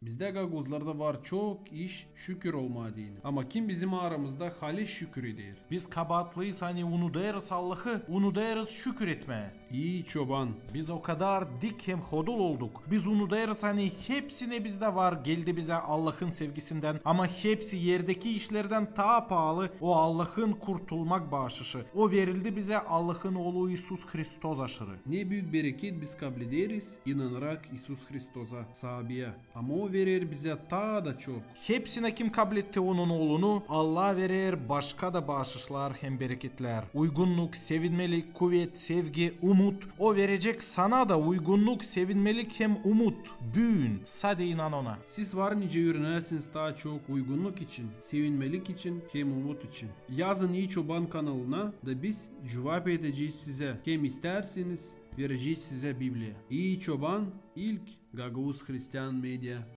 Bizde Gaguzlarda var çok iş şükür olma dini. Ama kim bizim aramızda hali şükür eder. Biz kabahatlıyız hani unudayırız Allah'ı, unudayırız şükür etmeye. İyi çoban. Biz o kadar dik hem hodul olduk. Biz unudayırız hani hepsine bizde var geldi bize Allah'ın sevgisinden. Ama hepsi yerdeki işlerden daha pahalı o Allah'ın kurtulmak bağışışı. O verildi bize Allah'ın oğlu İsus Hristos aşırı. Ne büyük bereket biz kabul ederiz inanarak İsus Hristos'a, sahabeye. Ama o verir bize daha da çok. Hepsine kim kabul etti onun oğlunu? Allah verir başka da bağışışlar hem bereketler. Uygunluk, sevinmelik, kuvvet, sevgi, umut. O verecek sana da uygunluk, sevinmelik hem umut. Büyün, sade inan ona. Siz var nice öğrenersiniz daha çok uygunluk için, sevinmelik için, hem umut için. Yazın İyi Çoban kanalına da biz cevap edeceğiz size. Kim isterseniz vereceğiz size Biblia. İyi Çoban ilk Gagavuz Hristiyan Medya